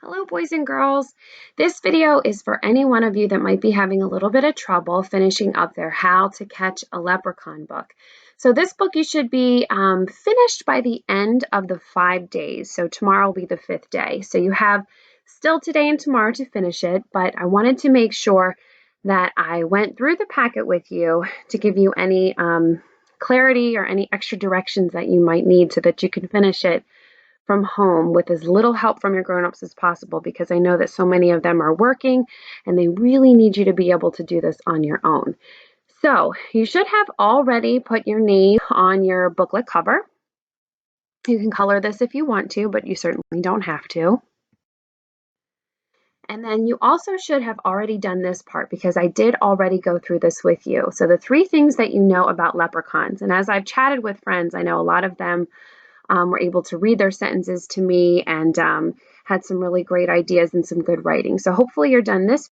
Hello, boys and girls. This video is for any one of you that might be having a little bit of trouble finishing up their How to Catch a Leprechaun book. So this book you should be finished by the end of the 5 days. So tomorrow will be the 5th day. So you have still today and tomorrow to finish it, but I wanted to make sure that I went through the packet with you to give you any clarity or any extra directions that you might need so that you can finish it from home with as little help from your grown-ups as possible, because I know that so many of them are working and they really need you to be able to do this on your own. So you should have already put your name on your booklet cover. You can color this if you want to, but you certainly don't have to. And then you also should have already done this part because I did already go through this with you. So the 3 things that you know about leprechauns, and as I've chatted with friends, I know a lot of them were able to read their sentences to me and had some really great ideas and some good writing. So hopefully you're done this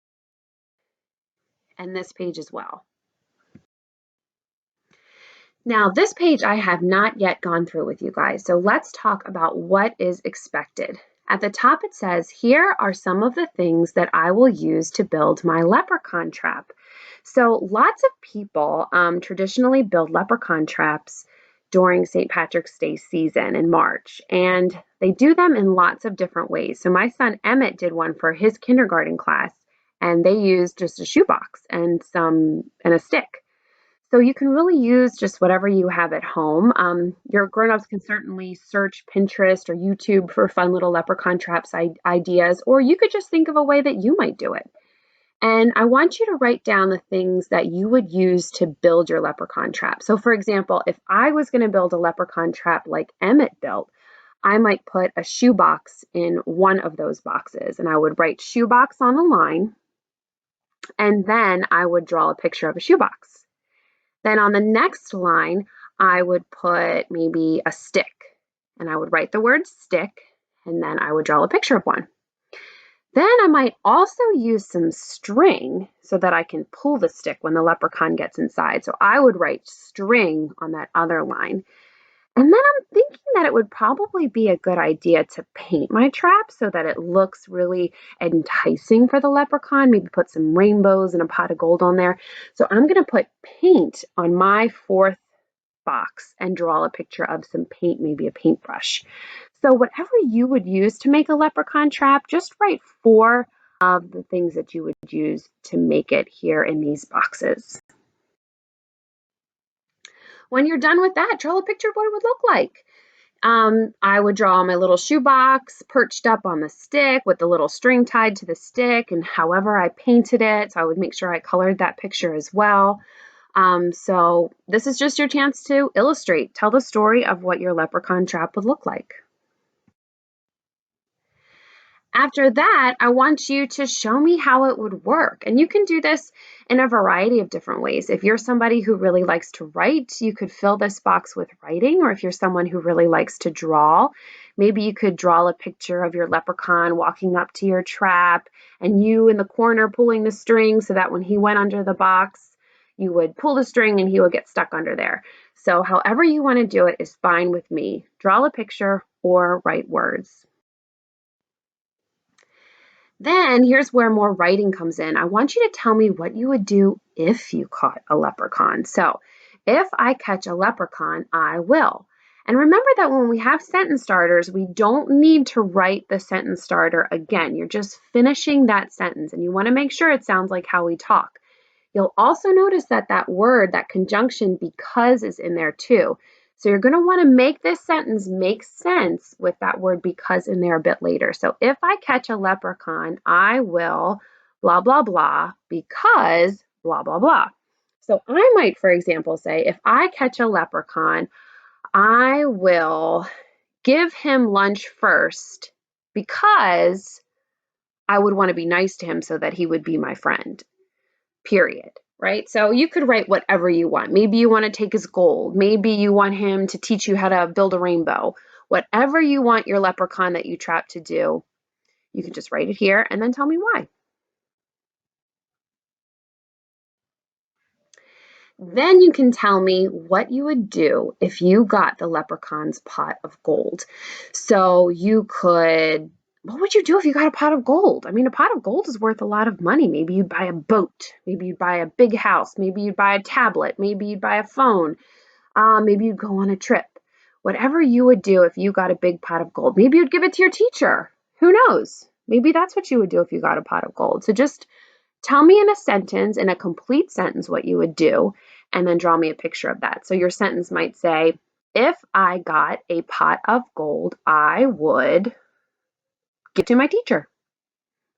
and this page as well. Now this page I have not yet gone through with you guys. So let's talk about what is expected. At the top it says, here are some of the things that I will use to build my leprechaun trap. So lots of people traditionally build leprechaun traps during St. Patrick's Day season in March, and they do them in lots of different ways. So my son Emmett did one for his kindergarten class, and they used just a shoebox and a stick. So you can really use just whatever you have at home. Your grown-ups can certainly search Pinterest or YouTube for fun little leprechaun traps ideas, or you could just think of a way that you might do it. And I want you to write down the things that you would use to build your leprechaun trap. So for example, if I was going to build a leprechaun trap like Emmett built, I might put a shoebox in one of those boxes, and I would write shoebox on the line, and then I would draw a picture of a shoebox. Then on the next line, I would put maybe a stick, and I would write the word stick, and then I would draw a picture of one. Then I might also use some string so that I can pull the stick when the leprechaun gets inside. So I would write string on that other line. And then I'm thinking that it would probably be a good idea to paint my trap so that it looks really enticing for the leprechaun. Maybe put some rainbows and a pot of gold on there. So I'm going to put paint on my 4th box and draw a picture of some paint, maybe a paintbrush. So whatever you would use to make a leprechaun trap, just write 4 of the things that you would use to make it here in these boxes. When you're done with that, draw a picture of what it would look like. I would draw my little shoebox perched up on the stick with the little string tied to the stick, and however I painted it, so I would make sure I colored that picture as well. So this is just your chance to illustrate, tell the story of what your leprechaun trap would look like. After that, I want you to show me how it would work. And you can do this in a variety of different ways. If you're somebody who really likes to write, you could fill this box with writing. Or if you're someone who really likes to draw, maybe you could draw a picture of your leprechaun walking up to your trap and you in the corner pulling the string so that when he went under the box, you would pull the string and he would get stuck under there. So however you want to do it is fine with me. Draw a picture or write words. Then here's where more writing comes in. I want you to tell me what you would do if you caught a leprechaun. So if I catch a leprechaun, I will. And remember that when we have sentence starters, we don't need to write the sentence starter again. You're just finishing that sentence, and you want to make sure it sounds like how we talk. You'll also notice that that word, that conjunction because is in there too. So you're going to want to make this sentence make sense with that word because in there a bit later. So if I catch a leprechaun, I will blah, blah, blah because blah, blah, blah. So I might, for example, say, if I catch a leprechaun, I will give him lunch first because I would want to be nice to him so that he would be my friend, period. Right? So you could write whatever you want. Maybe you want to take his gold. Maybe you want him to teach you how to build a rainbow. Whatever you want your leprechaun that you trap to do, you can just write it here and then tell me why. Then you can tell me what you would do if you got the leprechaun's pot of gold. So you could what would you do if you got a pot of gold? I mean, a pot of gold is worth a lot of money. Maybe you'd buy a boat. Maybe you'd buy a big house. Maybe you'd buy a tablet. Maybe you'd buy a phone. Maybe you'd go on a trip. Whatever you would do if you got a big pot of gold. Maybe you'd give it to your teacher. Who knows? Maybe that's what you would do if you got a pot of gold. So just tell me in a sentence, in a complete sentence, what you would do, and then draw me a picture of that. So your sentence might say, if I got a pot of gold, I would give it to my teacher.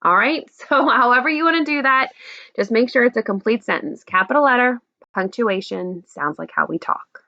All right, so however you want to do that, just make sure it's a complete sentence. Capital letter, punctuation, sounds like how we talk.